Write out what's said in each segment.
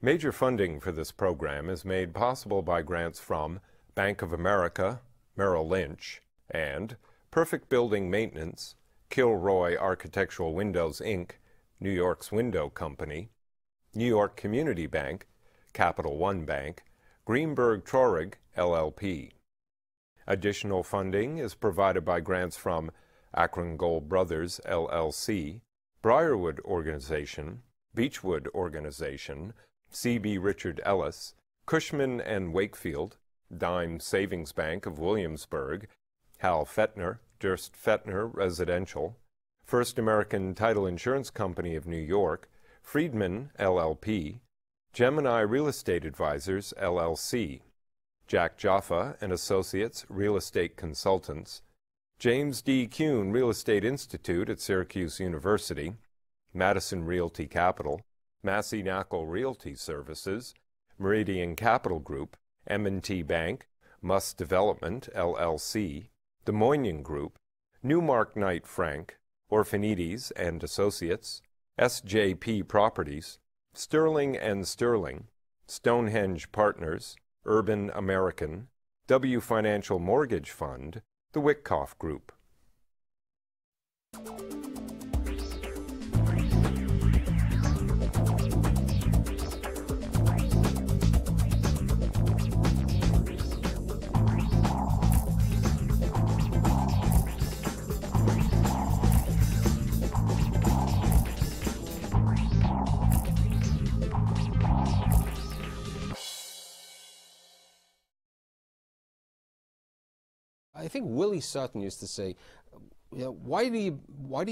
Major funding for this program is made possible by grants from Bank of America, Merrill Lynch, and Perfect Building Maintenance, Kilroy Architectural Windows, Inc., New York's Window Company, New York Community Bank, Capital One Bank, Greenberg Traurig, LLP. Additional funding is provided by grants from Akron Gold Brothers, LLC, Briarwood Organization, Beechwood Organization, C.B. Richard Ellis, Cushman & Wakefield, Dime Savings Bank of Williamsburg, Hal Fettner, Durst Fettner Residential, First American Title Insurance Company of New York, Friedman, LLP, Gemini Real Estate Advisors, LLC, Jack Jaffa and Associates Real Estate Consultants, James D. Kuhn Real Estate Institute at Syracuse University, Madison Realty Capital, Massey Knackle Realty Services, Meridian Capital Group, M&T Bank, Muss Development, LLC, Des Moines Group, Newmark Knight Frank, Orphanides and Associates, SJP Properties, Sterling and Sterling, Stonehenge Partners, Urban American, W Financial Mortgage Fund, the Wickoff Group. I think Willie Sutton used to say, you know, why do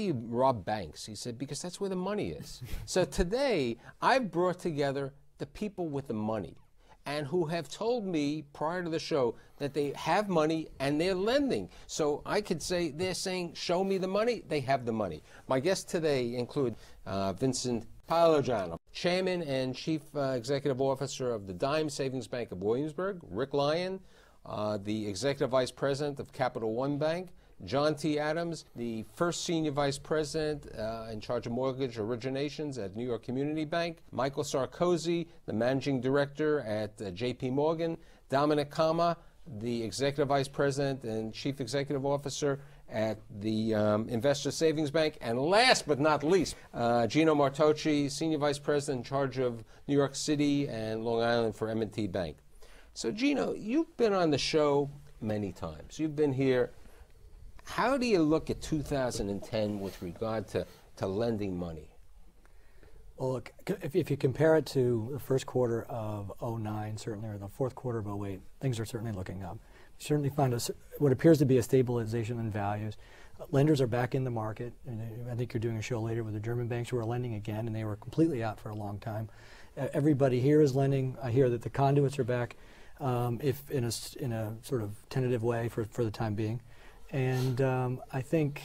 you rob banks? He said, because that's where the money is. So today, I've brought together the people with the money and who have told me prior to the show that they have money and they're lending. So I could say, they're saying, show me the money, they have the money. My guests today include Vincent Palagiano, Chairman and Chief Executive Officer of the Dime Savings Bank of Williamsburg, Rick Lyon, the Executive Vice President of Capital One Bank, John T. Adams, the first Senior Vice President in charge of mortgage originations at New York Community Bank, Michael Sarkozy, the Managing Director at J.P. Morgan, Dominic Kama, the Executive Vice President and Chief Executive Officer at the Investor Savings Bank, and last but not least, Gino Martocci, Senior Vice President in charge of New York City and Long Island for M&T Bank. So, Gino, you've been on the show many times. You've been here. How do you look at 2010 with regard to lending money? Well, look, if you compare it to the first quarter of 09, certainly, or the fourth quarter of 08, things are certainly looking up. We certainly find what appears to be a stabilization in values. Lenders are back in the market. And I think you're doing a show later with the German banks who are lending again, and they were completely out for a long time. Everybody here is lending. I hear that the conduits are back. If in a sort of tentative way for the time being, and I think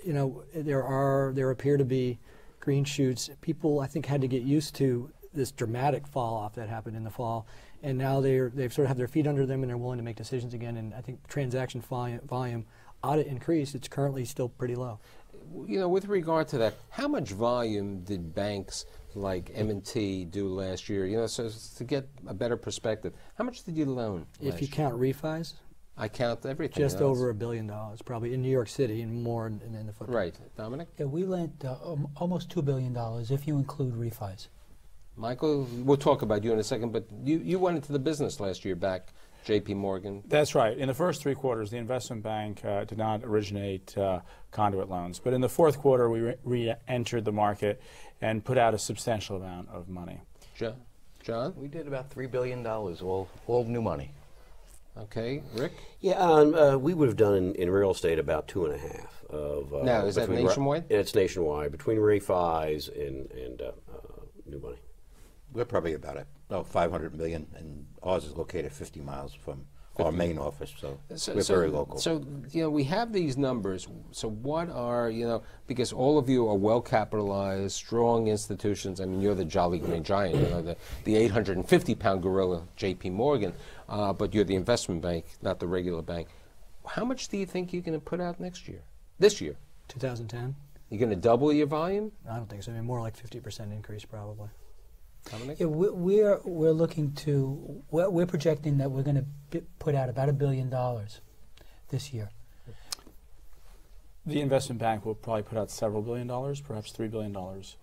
there appear to be green shoots. People I think had to get used to this dramatic fall off that happened in the fall, and now they've sort of have their feet under them and they're willing to make decisions again. And I think transaction volume ought to increase. It's currently still pretty low. You know, with regard to that, how much volume did banks like M&T do last year? You know, so to get a better perspective, how much did you loan If you count refis? I count everything. Just over $1 billion, probably in New York City, and more in the footprint. Right. Dominic? Yeah, we lent almost $2 billion if you include refis. Michael, we'll talk about you in a second, but you went into the business last year back, J.P. Morgan. That's right. In the first 3 quarters, the investment bank did not originate conduit loans. But in the fourth quarter, we re-entered the market and put out a substantial amount of money. John? We did about $3 billion, all new money. Okay. Rick? Yeah, we would have done in real estate about 2.5 of. Now, is that nationwide? It's nationwide, between refis and new money. We're probably about $500 million, and ours is located 50 miles from our main office, so we're very local. So, you know, we have these numbers. So what are, you know, because all of you are well-capitalized, strong institutions. I mean, you're the Jolly Green Giant, you know, the 850-pound gorilla, J.P. Morgan, but you're the investment bank, not the regular bank. How much do you think you're going to put out this year? 2010. You're going to double your volume? I don't think so. I mean, more like 50% increase, probably. Dominic? Yeah, we're looking to, we're projecting that we're going to put out about $1 billion this year. The investment bank will probably put out several $1 billion, perhaps $3 billion.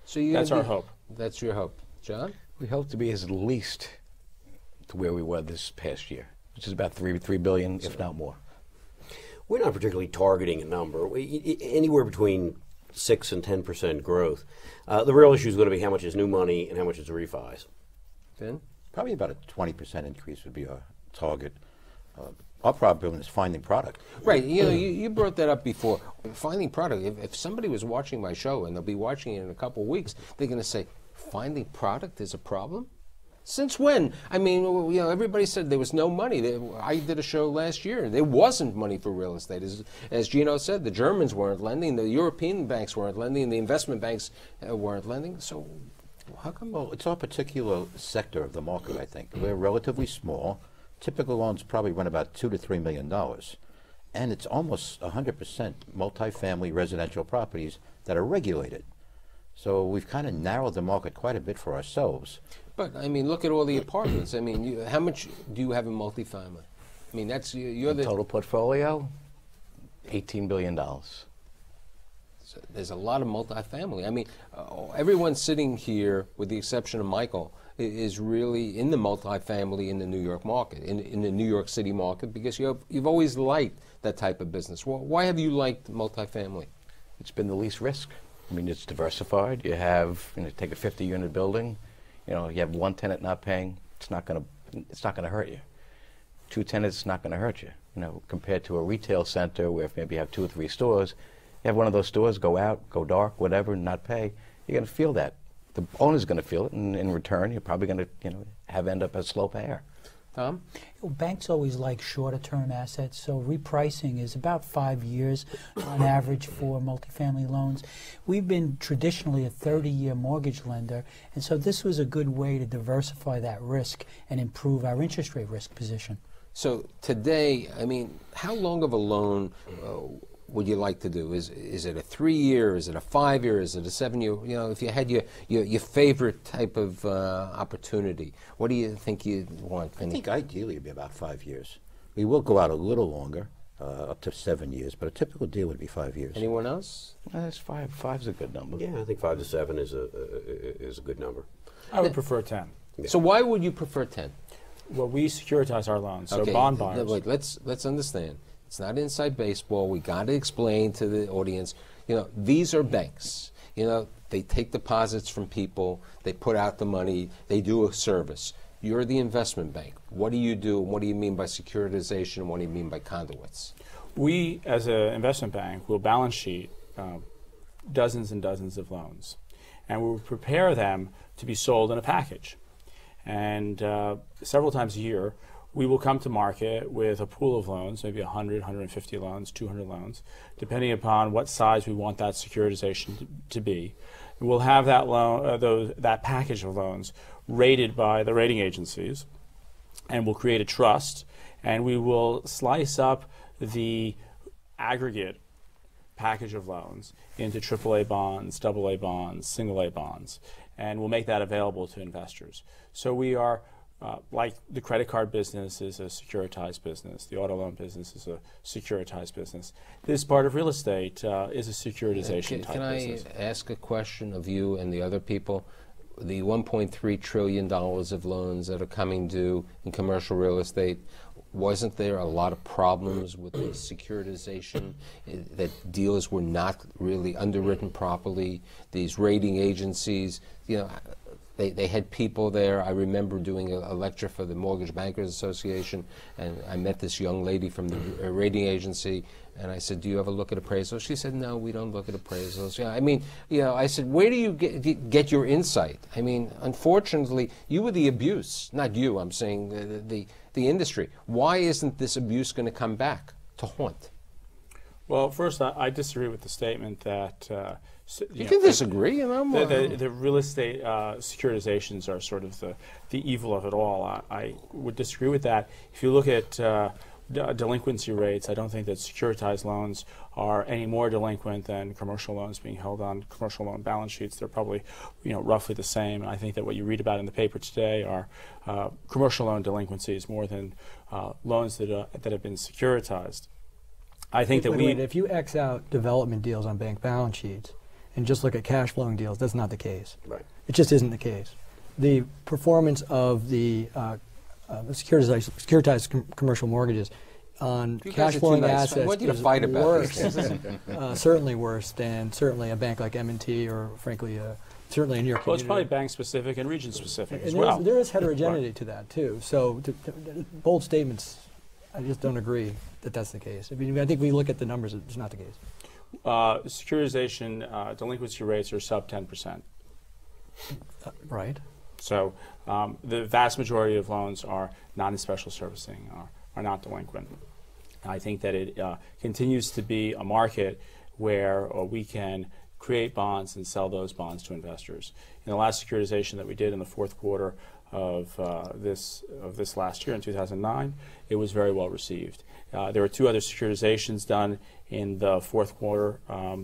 So that's our hope. That's your hope. John? We hope to be at least to where we were this past year, which is about $3 billion, if not more. We're not particularly targeting a number. Anywhere between 6 and 10% growth. The real issue is going to be how much is new money and how much is refis. Vin? Probably about a 20% increase would be our target. Our problem is finding product. Right. You know, you brought that up before. Finding product. If somebody was watching my show, and they'll be watching it in a couple of weeks, they're going to say, finding product is a problem? Since when? I mean, you know, everybody said there was no money. I did a show last year. There wasn't money for real estate. As Gino said, the Germans weren't lending, the European banks weren't lending, the investment banks weren't lending. So how come? Well, it's our particular sector of the market, I think. We're relatively small. Typical loans probably run about $2 to $3 million. And it's almost 100% multifamily residential properties that are regulated. So we've kind of narrowed the market quite a bit for ourselves. But, I mean, look at all the apartments. I mean, how much do you have in multifamily? I mean, that's, you're the... Total portfolio, $18 billion. So there's a lot of multifamily. I mean, everyone sitting here, with the exception of Michael, is really in the multifamily in the New York market, in the New York City market, because you've always liked that type of business. Well, why have you liked multifamily? It's been the least risk. I mean, it's diversified. You have, take a 50-unit building. You know, you have one tenant not paying. It's not going to hurt you. Two tenants, it's not going to hurt you. You know, compared to a retail center where if maybe you have 2 or 3 stores, you have one of those stores go out, go dark, whatever, and not pay. You're going to feel that. The owner's going to feel it, and in return, you're probably going to, end up as slow payer. Tom? Banks always like shorter-term assets, so repricing is about 5 years on average for multifamily loans. We've been traditionally a 30-year mortgage lender, and so this was a good way to diversify that risk and improve our interest rate risk position. So today, I mean, how long of a loan would you like to do? Is it a 3-year? Is it a 5-year? Is it a 7-year? You know, if you had your favorite type of opportunity, what do you think you'd want, Vinny? I think ideally it'd be about 5 years. We will go out a little longer, up to 7 years, but a typical deal would be 5 years. Anyone else? That's 5. 5's a good number. Yeah, I think 5 to 7 is a good number. I would prefer 10. Yeah. So why would you prefer 10? Well, we securitize our loans, so Okay, bond buyers. Wait, let's understand. It's not inside baseball. We got to explain to the audience, these are banks. They take deposits from people, they put out the money, they do a service. You're the investment bank. What do you do, and what do you mean by securitization, and what do you mean by conduits? We, as an investment bank, will balance sheet dozens and dozens of loans, and we'll prepare them to be sold in a package. And several times a year, we will come to market with a pool of loans, maybe 100, 150 loans, 200 loans, depending upon what size we want that securitization to be. And we'll have that loan, that package of loans rated by the rating agencies, and we'll create a trust, and we will slice up the aggregate package of loans into AAA bonds, AA bonds, single A bonds, and we'll make that available to investors. So we are like the credit card business is a securitized business. The auto loan business is a securitized business. This part of real estate is a securitization type business. Can I ask a question of you and the other people? The $1.3 trillion of loans that are coming due in commercial real estate, wasn't there a lot of problems with the securitization, that deals were not really underwritten properly? These rating agencies, they had people there. I remember doing a lecture for the Mortgage Bankers Association, and I met this young lady from the rating agency, and I said, do you ever look at appraisals? She said, no, we don't look at appraisals. Yeah, I mean, I said, where do you get your insight? I mean, unfortunately, you were the abuse. Not you, I'm saying the industry. Why isn't this abuse going to come back to haunt? Well, first, I disagree with the statement that you can disagree, the real estate securitizations are sort of the evil of it all. I would disagree with that. If you look at delinquency rates, I don't think that securitized loans are any more delinquent than commercial loans being held on commercial loan balance sheets. They're probably, roughly the same. And I think that what you read about in the paper today are commercial loan delinquencies more than loans that have been securitized. I think that if you X out development deals on bank balance sheets and just look at cash flowing deals, that's not the case. Right. It just isn't the case. The performance of the securitized commercial mortgages on cash flowing assets want you to is fight about worse, this. certainly worse than certainly a bank like M&T or frankly certainly in your community. Well, it's probably bank specific and region specific as And well. there is heterogeneity to that too. So bold statements, I just don't agree that that's the case. I mean, I think we look at the numbers, it's not the case. Securitization delinquency rates are sub 10%. Right. So the vast majority of loans are not in special servicing, are not delinquent. I think that it continues to be a market where we can create bonds and sell those bonds to investors. In the last securitization that we did in the fourth quarter of this last year in 2009, it was very well received. There were two other securitizations done in the fourth quarter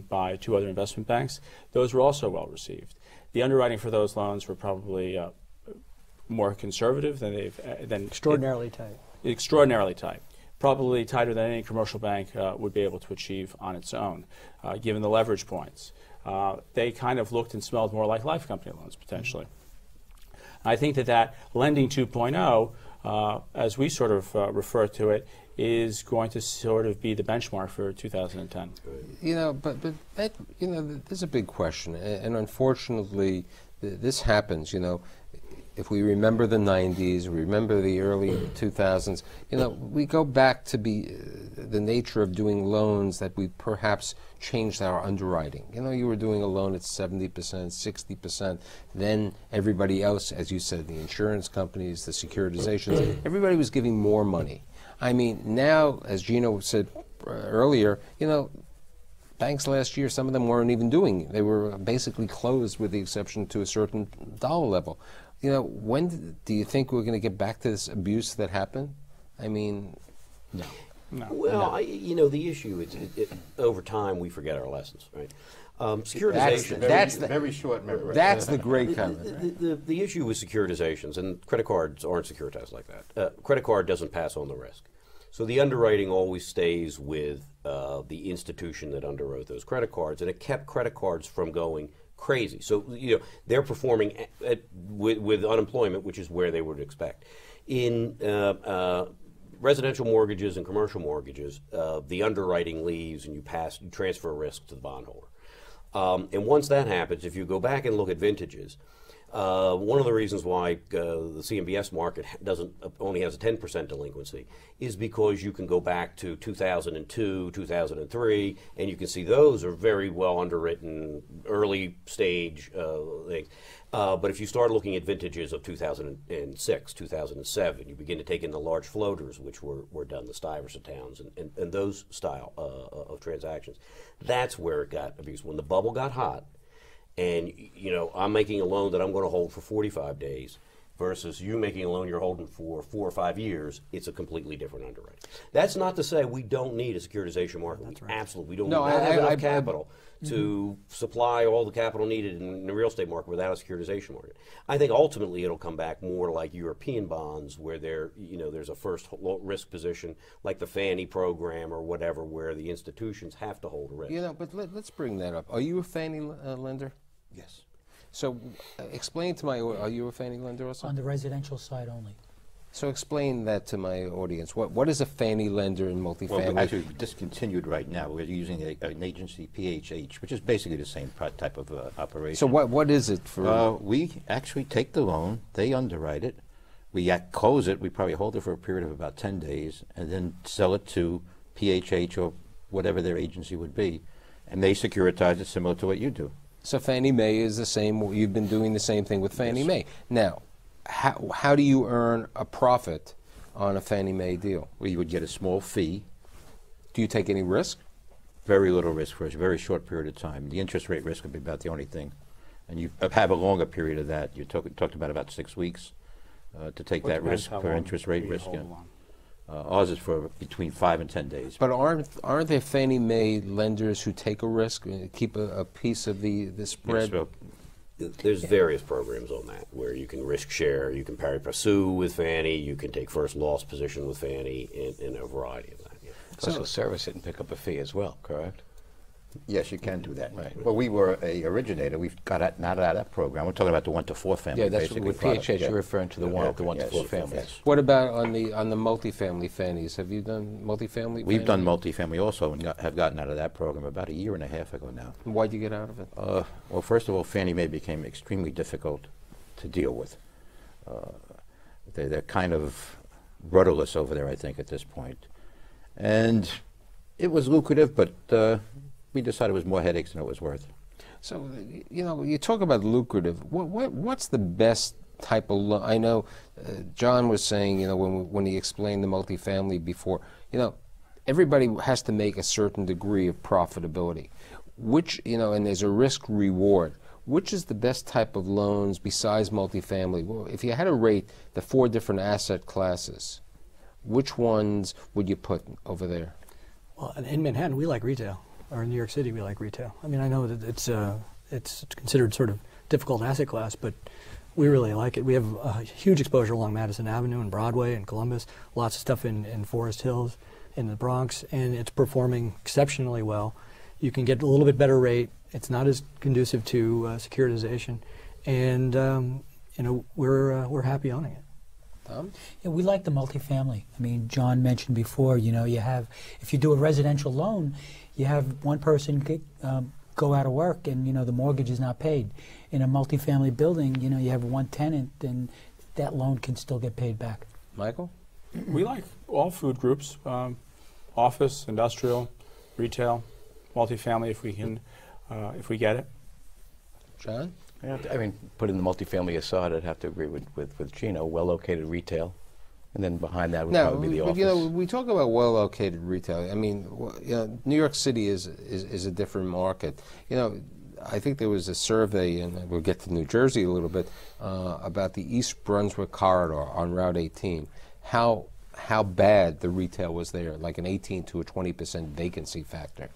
by two other investment banks. Those were also well received. The underwriting for those loans were probably more conservative than Extraordinarily tight. Extraordinarily tight. Probably tighter than any commercial bank would be able to achieve on its own, given the leverage points. They kind of looked and smelled more like life company loans, potentially. I think that lending 2.0, as we sort of refer to it, is going to sort of be the benchmark for 2010. But that, there's a big question, and unfortunately, this happens. If we remember the 90s, we remember the early 2000s, we go back to the nature of doing loans that we perhaps changed our underwriting. You were doing a loan at 70%, 60%, then everybody else, as you said, the insurance companies, the securitizations, everybody was giving more money. I mean, now, as Gino said earlier, banks last year, some of them weren't even doing. They were basically closed with the exception to a certain dollar level. When do you think we're going to get back to this abuse that happened? I mean, no. Well, no. The issue is over time we forget our lessons, right? Securitization. That's the very short memory. That's the great comment. The issue with securitizations, and credit cards aren't securitized like that. Credit card doesn't pass on the risk. So the underwriting always stays with the institution that underwrote those credit cards, and it kept credit cards from going crazy. So they're performing with unemployment, which is where they would expect. In residential mortgages and commercial mortgages, the underwriting leaves, and you transfer risk to the bondholder. And once that happens, if you go back and look at vintages, one of the reasons why the CMBS market only has a 10% delinquency is because you can go back to 2002, 2003, and you can see those are very well underwritten, early stage things. But if you start looking at vintages of 2006, 2007, you begin to take in the large floaters, which were done, the Stuyvesant towns, and those style of transactions. That's where it got abused. When the bubble got hot, and I'm making a loan that I'm going to hold for 45 days versus you making a loan you're holding for 4 or 5 years, it's a completely different underwriting. That's not to say we don't need a securitization market. That's right. Absolutely. We don't have enough capital to supply all the capital needed in the real estate market without a securitization market. I think ultimately it'll come back more like European bonds where there's a first risk position like the Fannie program or whatever where the institutions have to hold a risk. But let's bring that up. Are you a Fannie lender? Yes. So explain to are you a Fannie lender also? On the residential side only. So explain that to my audience. What is a Fannie lender in multifamily? Well, actually, discontinued right now. We're using an agency, PHH, which is basically the same type of operation. So what is it for? We actually take the loan, they underwrite it, we close it, we probably hold it for a period of about 10 days, and then sell it to PHH or whatever their agency would be, and they securitize it similar to what you do. So Fannie Mae is the same. You've been doing the same thing with Fannie Mae. Now, how do you earn a profit on a Fannie Mae deal? Well, you would get a small fee. Do you take any risk? Very little risk for a very short period of time. The interest rate risk would be about the only thing. And you have a longer period of that. You talked about 6 weeks to take that risk for interest rate risk. Ours is for between 5 and 10 days. But aren't there Fannie Mae lenders who take a risk, keep a piece of the spread? Yes, well, There's various programs on that where you can risk share, you can pari passu with Fannie, you can take first loss position with Fannie, and a variety of that. Yeah. Also service it and pick up a fee as well, correct? yes, you can do that. Right. Well, we were a originator. We've got out of that program. We're talking about the 1 to 4 family. Yeah, that's basically with product. PHH. Yeah. You're referring to the one to Yes, 4 families. yes. What about on the multifamily Fannies? Have you done multifamily? We've Fannies? done multifamily also and have gotten out of that program about 1.5 years ago now. Why'd you get out of it? Well, first of all, Fannie Mae became extremely difficult to deal with. They're kind of rudderless over there, I think, at this point. And it was lucrative, but we decided it was more headaches than it was worth. So, you talk about lucrative. What's the best type of loan? I know John was saying, when he explained the multifamily before, everybody has to make a certain degree of profitability, and there's a risk reward. Which is the best type of loans besides multifamily? Well, if you had to rate the 4 different asset classes, which ones would you put over there? Well, in Manhattan, we like retail, or in New York City, we like retail. I mean, I know that it's considered sort of difficult asset class, but we really like it. We have a huge exposure along Madison Avenue and Broadway and Columbus, lots of stuff in Forest Hills, in the Bronx, and it's performing exceptionally well. You can get a little bit better rate. It's not as conducive to securitization, and we're happy owning it. Tom? Yeah, we like the multifamily. I mean, John mentioned before, you have, if you do a residential loan, you have one person go out of work and, the mortgage is not paid. In a multifamily building, you have one tenant and that loan can still get paid back. Michael? We like all food groups, office, industrial, retail, multifamily if we get it. John? I mean, putting the multifamily aside, I'd have to agree with Gino. Well-located retail, and then behind that would probably be the office. We talk about well-located retail. I mean, New York City is a different market. I think there was a survey, and we'll get to New Jersey a little bit, about the East Brunswick corridor on Route 18. How bad the retail was there, like an 18 to a 20% vacancy factor.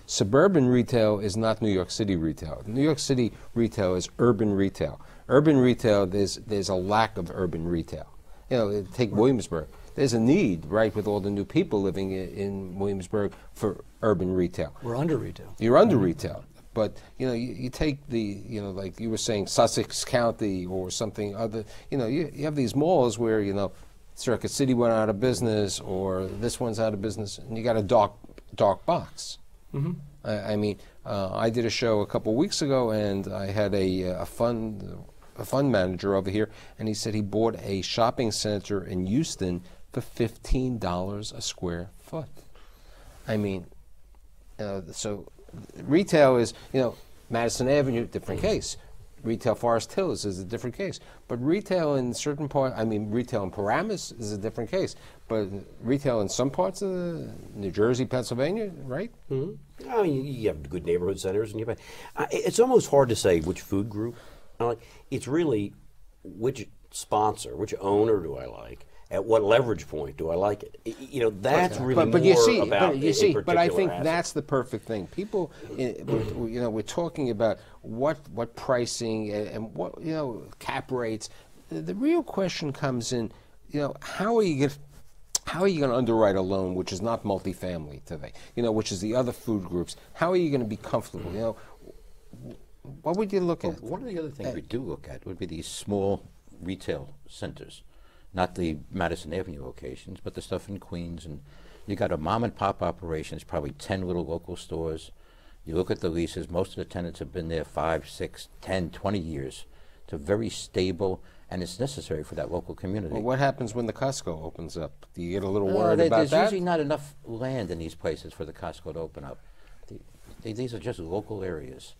Suburban retail is not New York City retail. New York City retail is urban retail. Urban retail, there's a lack of urban retail. Take Williamsburg. There's a need, right, with all the new people living in Williamsburg for urban retail. We're under retail. You're under retail. But, you take the, like you were saying, Sussex County or something other, you have these malls where, Circuit City went out of business, or this one's out of business, and you got a dark box. Mm-hmm. I did a show a couple weeks ago, and I had a fund manager over here, and he said he bought a shopping center in Houston for $15 a square foot. So retail is, Madison Avenue, different case. Retail Forest Hills is a different case. But retail in certain parts, retail in Paramus is a different case. But retail in some parts of New Jersey, Pennsylvania, right? Mm-hmm. You have good neighborhood centers, and it's almost hard to say which food group. It's really which sponsor, which owner do I like? At what leverage point do I like it? That's really but more about but I think asset. that's the perfect thing. People, we're talking about what pricing and what cap rates. The real question comes in, how are you going to underwrite a loan which is not multifamily today? Which is the other food groups. How are you going to be comfortable? What would you look at? One of the other things we do look at would be these small retail centers. Not the Madison Avenue locations, but the stuff in Queens. And you got a mom and pop operation. It's probably 10 little local stores. You look at the leases. Most of the tenants have been there 5, 6, 10, 20 years. It's a very stable, and it's necessary for that local community. Well, what happens when the Costco opens up? Do you get a little worried about that? There's usually not enough land in these places for the Costco to open up. These are just local areas.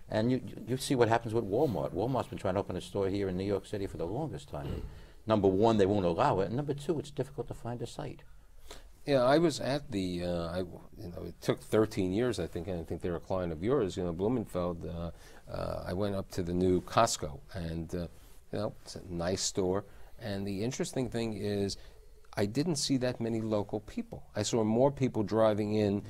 And you see what happens with Walmart. Walmart's been trying to open a store here in New York City for the longest time. Number one, they won't allow it. And number two, it's difficult to find a site. Yeah, I was at the, it took 13 years, I think, and I think they're a client of yours, Blumenfeld. I went up to the new Costco, and, it's a nice store. And the interesting thing is, I didn't see that many local people. I saw more people driving in,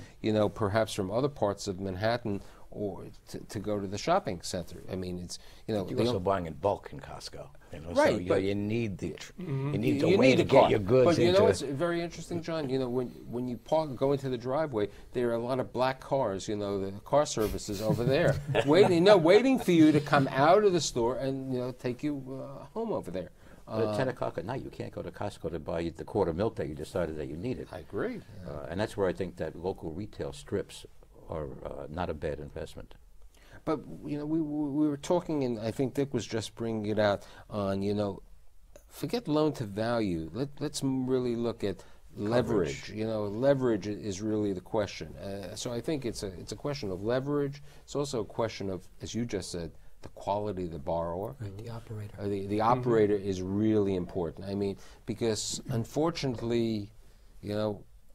perhaps from other parts of Manhattan or to go to the shopping center. I mean, it's, You're also buying in bulk in Costco. Right, So but you need the you the way to get your goods but into. it's very interesting, John. When you go into the driveway, there are a lot of black cars. The car services over there, waiting for you to come out of the store and take you home over there. But at 10 o'clock at night, you can't go to Costco to buy the quart of milk that you decided that you needed. I agree. And that's where I think that local retail strips are not a bad investment. But we were talking, and I think Dick was just bringing it out on forget loan to value. Let's really look at leverage. Leverage is really the question. So I think it's a question of leverage. It's also a question of, as you just said, the quality of the borrower. Right, the operator. The operator is really important. I mean, because unfortunately,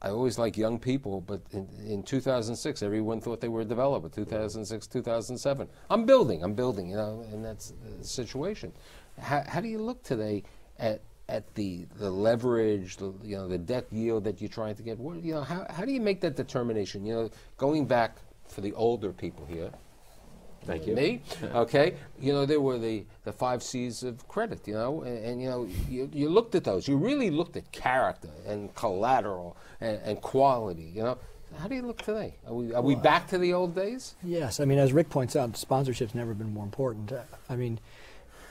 I always like young people, but in 2006, everyone thought they were a developer. 2006, 2007, I'm building, and that's the situation. How do you look today at the leverage, the debt yield that you're trying to get? How do you make that determination? Going back for the older people here. Thank you. Me? Okay. There were the 5 C's of credit, and you looked at those. You really looked at character and collateral and quality, How do you look today? Are we back to the old days? Yes. I mean, as Rick points out, sponsorship's never been more important. I mean,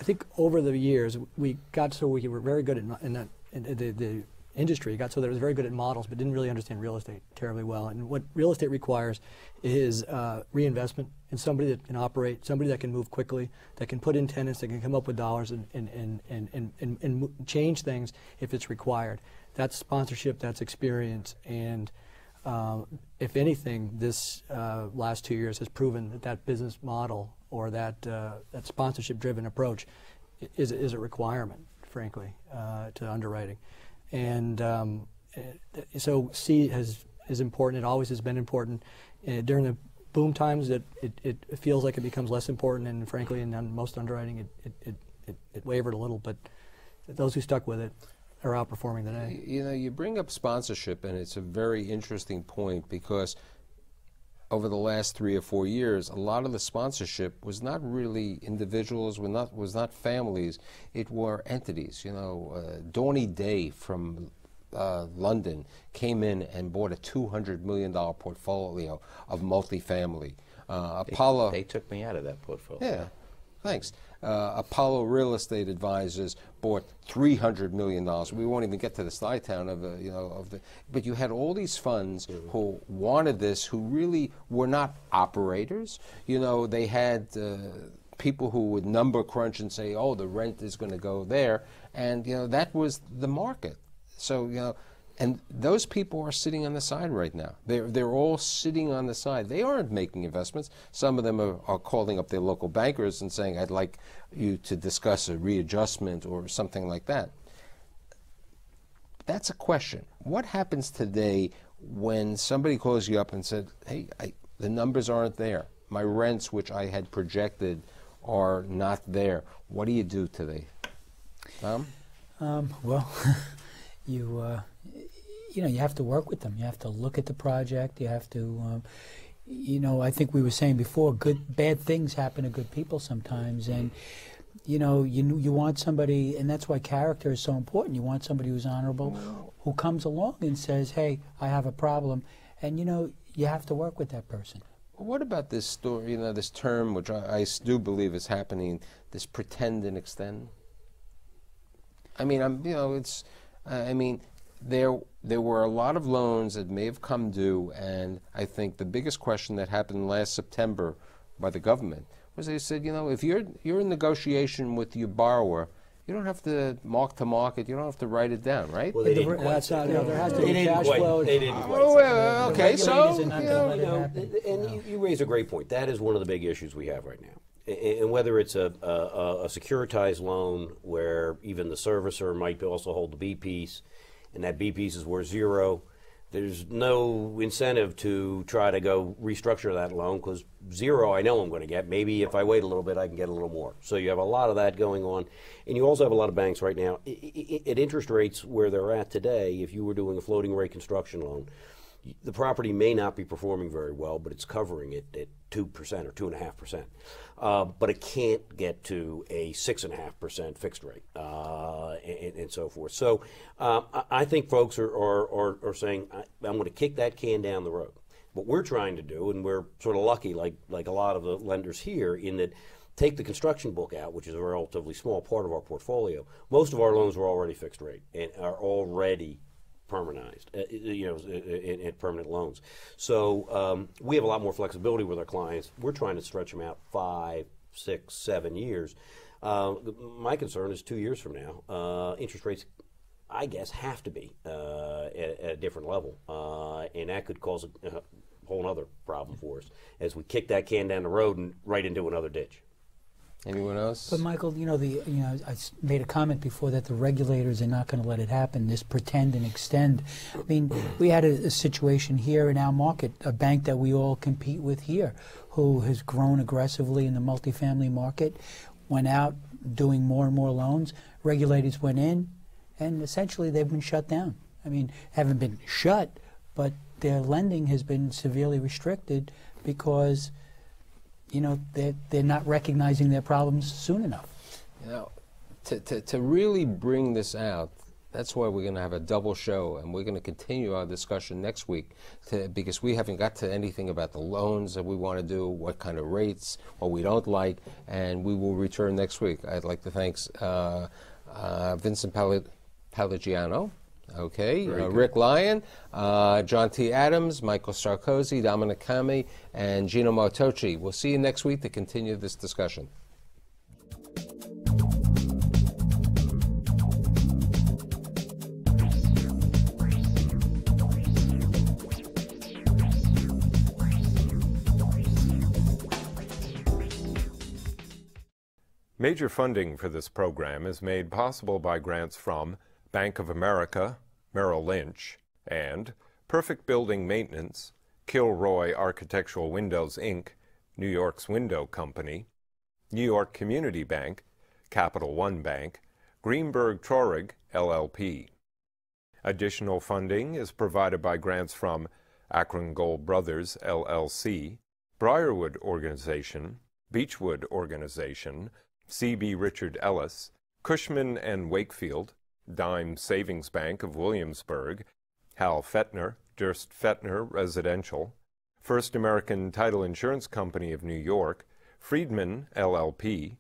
I think over the years, we got so we were very good in the industry got so that it was very good at models, but didn't really understand real estate terribly well. And what real estate requires is reinvestment in somebody that can operate, somebody that can move quickly, that can put in tenants, that can come up with dollars and change things if it's required. That's sponsorship, that's experience, and if anything, this last 2 years has proven that business model or that sponsorship-driven approach is a requirement, frankly, to underwriting. And so C is important. It always has been important. During the boom times, it feels like it becomes less important, and frankly, in most underwriting, it wavered a little. But those who stuck with it are outperforming today. You bring up sponsorship, and it's a very interesting point because over the last 3 or 4 years, a lot of the sponsorship was not really individuals, was not families. It were entities. Dawny Day from London came in and bought a $200 million portfolio of multifamily. Apollo. They took me out of that portfolio. Yeah, thanks. Apollo Real Estate Advisors bought $300 million. We won't even get to the Slytown but you had all these funds who wanted this, who really were not operators. They had people who would number crunch and say, oh, the rent is going to go there, and that was the market. So and those people are sitting on the side right now. They're all sitting on the side. They aren't making investments. Some of them are calling up their local bankers and saying, I'd like you to discuss a readjustment or something like that. That's a question. What happens today when somebody calls you up and said, hey, the numbers aren't there. My rents, which I had projected, are not there. What do you do today? Tom? Well, you have to work with them. You have to look at the project. You have to, I think we were saying before, bad things happen to good people sometimes, and you want somebody, and that's why character is so important. You want somebody who's honorable, who comes along and says, "Hey, I have a problem," and you have to work with that person. What about this story? This term, which I do believe is happening, this pretend and extend. I mean, there were a lot of loans that may have come due, and I think the biggest question that happened last September by the government was they said, if you're in negotiation with your borrower, you don't have to mark to market, you don't have to write it down, right? Well, they didn't quite. There has to be cash flow. They didn't quite. Okay, so and you raise a great point. That is one of the big issues we have right now. And whether it's a securitized loan where even the servicer might also hold the B piece, and that B piece is worth 0, there's no incentive to try to go restructure that loan because zero I know I'm going to get. Maybe if I wait a little bit, I can get a little more. So you have a lot of that going on. And you also have a lot of banks right now at interest rates where they're at today. If you were doing a floating rate construction loan, the property may not be performing very well, but it's covering it at 2% or 2.5%. But it can't get to a 6.5% fixed rate and so forth. So I think folks are saying, I'm going to kick that can down the road. What we're trying to do, and we're sort of lucky, like a lot of the lenders here, in that take the construction book out, which is a relatively small part of our portfolio. Most of our loans are already fixed rate and are already permanized, in permanent loans. So we have a lot more flexibility with our clients. We're trying to stretch them out 5, 6, 7 years. My concern is 2 years from now, interest rates, I guess, have to be at a different level, and that could cause a whole other problem for us as we kick that can down the road and right into another ditch. Anyone else? But Michael, I made a comment before that the regulators are not going to let it happen. This pretend and extend. I mean, we had a situation here in our market, a bank that we all compete with here, who has grown aggressively in the multifamily market, went out doing more and more loans. Regulators went in, and essentially they've been shut down. I mean, haven't been shut, but their lending has been severely restricted because they're not recognizing their problems soon enough. To really bring this out, that's why we're going to have a double show, and we're going to continue our discussion next week because we haven't got to anything about the loans that we want to do, what kind of rates, what we don't like, and we will return next week. I'd like to thank Vincent Palagiano, Rick Lyon, John T. Adams, Michael Sarkozy, Dominic Kami, and Gino Martocci. We'll see you next week to continue this discussion. Major funding for this program is made possible by grants from Bank of America, Merrill Lynch, and Perfect Building Maintenance, Kilroy Architectural Windows, Inc., New York's Window Company, New York Community Bank, Capital One Bank, Greenberg Traurig, LLP. Additional funding is provided by grants from Akron Gold Brothers, LLC, Briarwood Organization, Beechwood Organization, C.B. Richard Ellis, Cushman and Wakefield, Dime Savings Bank of Williamsburg, Hal Fettner, Durst Fettner Residential, First American Title Insurance Company of New York, Friedman, LLP,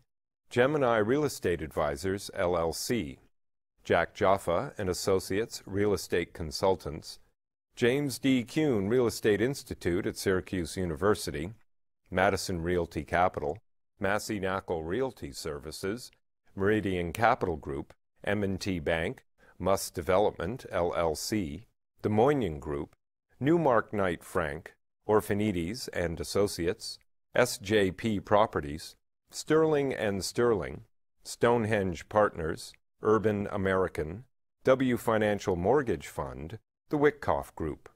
Gemini Real Estate Advisors, LLC, Jack Jaffa and Associates Real Estate Consultants, James D. Kuhn Real Estate Institute at Syracuse University, Madison Realty Capital, Massey Knackle Realty Services, Meridian Capital Group, M&T Bank, Muss Development, LLC, Des Moines Group, Newmark Knight Frank, Orphanides and Associates, SJP Properties, Sterling and Sterling, Stonehenge Partners, Urban American, W Financial Mortgage Fund, the Wickoff Group.